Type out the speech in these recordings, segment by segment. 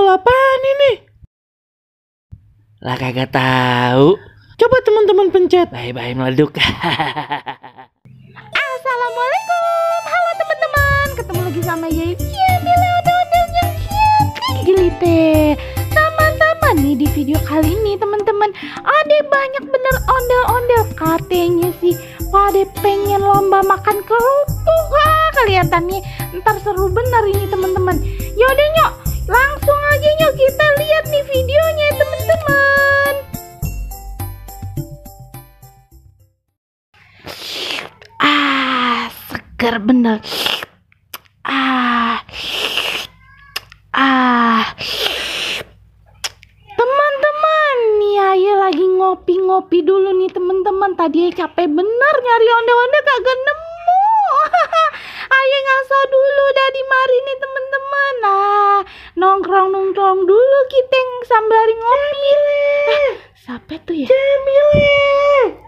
apaan ini? Lah kagak tahu. Coba teman-teman pencet. Bye-bye meleduk. Assalamualaikum. Halo teman-teman. Ketemu lagi sama Yaya ondel-ondel yang cantik jelite. Sama-sama nih di video kali ini teman-teman. Ada banyak bener ondel-ondel. Katanya sih pada pengen lomba makan kerupuk. Kelihatannya ntar seru bener ini teman-teman. Yaudah nyok, langsung aja nyok kita lihat nih videonya teman-teman. Segar bener. Teman-teman, nih Ayah lagi ngopi-ngopi dulu nih teman-teman. Tadi Ayah capek bener nyari ondel-ondel kagak nemu. Ayah ngaso dulu dari mari nih teman-teman. Nongkrong dulu kita sembari ngopi. Siapa tuh ya? Jamile.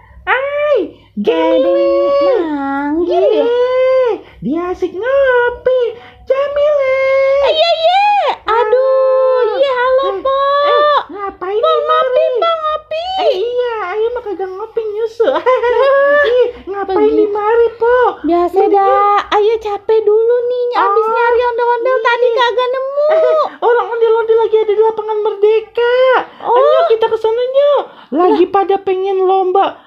Jamile. Manggil ya? Dia asik ngopi. Jamile. Iya. Aduh, iya halo Po. Ngapain Po, di mari? ngopi. Iya, ayo mah kagak ngopi nyusu. Ngapain di mari, Po? Biasa dah, Ayo capek dulu nih, abis nyari ondel-ondel tadi kagak nemu. Orang ondel-ondel lagi ada di lapangan Merdeka. Ayo kita ke sana yuk. Lagi pada pengen lomba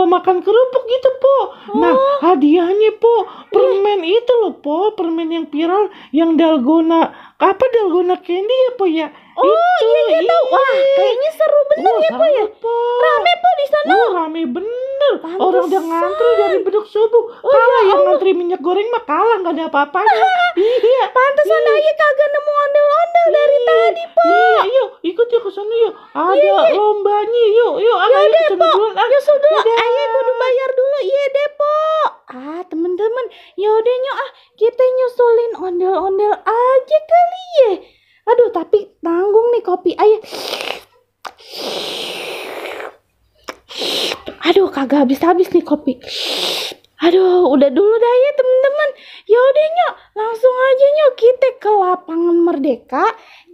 makan kerupuk gitu, Po. Nah, hadiahnya, Po, permen itu loh, Po, permen yang viral yang dalgona candy ya, Po ya. Iya tahu. Wah, kayaknya seru bener ya, Po ya. Rame Po di sana. Rame bener. Orang udah ngantri dari beduk subuh. Kalah yang ngantri minyak goreng mah kalah, nggak ada apa-apanya. Iya. Pantesan Ayah kagak nemu ondel-ondel dari tadi, Po. Iya, yuk ikut yuk ke sana yuk. Ada lombanya yuk. Ya Ayo deh, ke sana Po. duluan. Nyusul dulu. Ayah kudu bayar dulu. Iya deh, Po. Temen-temen, yaudah nyok kita nyusulin ondel-ondel aja kali ya. Aduh, tapi tanggung nih kopi Ayah. Aduh, kagak habis-habis nih kopi. Aduh, udah dulu dah ya temen-temen. Yaudah nyok, langsung aja nyok kita ke lapangan Merdeka.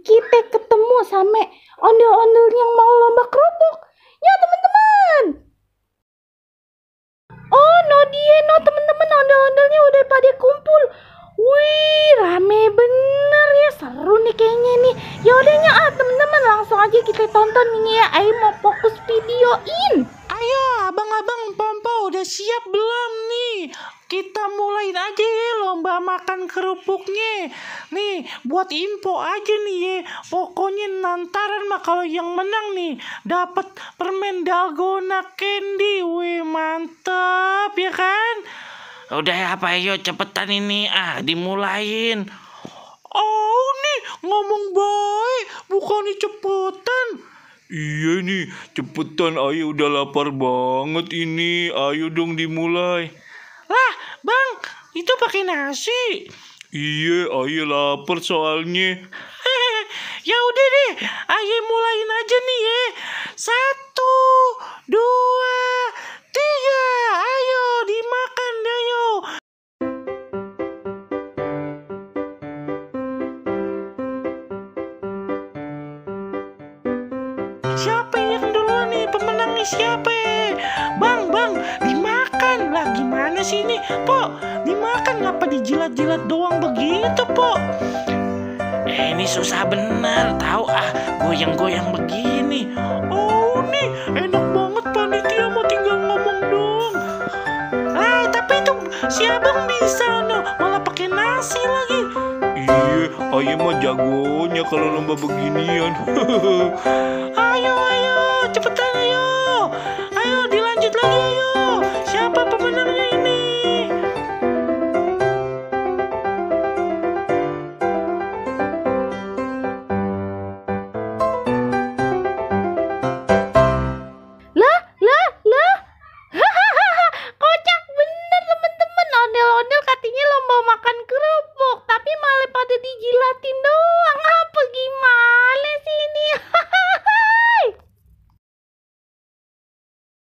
Kita ketemu sama ondel-ondel yang mau lomba kerupuk. Yuk temen-temen. No temen-temen, ondel-ondelnya udah pada kumpul. Wih, rame bener ya, seru nih kayaknya nih. Yaudah nyok temen-temen, langsung aja kita tonton ini ya. Ayo mau fokus videoin. Ayo abang-abang Pompo udah siap belum nih? Kita mulain aja ya lomba makan kerupuknya. Nih buat info aja nih ya. Pokoknya nantaran mah kalau yang menang nih dapat permen dalgona candy. Wih mantap ya kan? Udah apa ayo cepetan ini dimulain. Nih ngomong baik bukannya cepetan. Iya nih, cepetan ayo udah lapar banget ini. Ayo dong dimulai. Lah, Bang, itu pakai nasi. Iya, ayo lapar soalnya. Ya udah deh, ayo mulain aja nih ya. 1, 2, 3. Ayo dimakan ayo. Siapa yang duluan nih? Pemenangnya siapa? Bang, dimakan lah. Gimana sih ini? Po, dimakan ngapa dijilat-jilat doang begitu, Po? Ini susah bener, tahu goyang-goyang begini. Nih enak banget panitia mau tinggal ngomong doang. Tapi itu si abang bisa malah pakai nasi lagi. Iya, ayah mah jagonya kalau lomba beginian. Ayo, cepetan ayo. Ayo dilanjut lagi ayo. Siapa pemenangnya ini? Lah. Kocak bener temen-temen. Ondel-ondel katanya lomba makan kerupuk, tapi malah pada dijilatin doang. Apa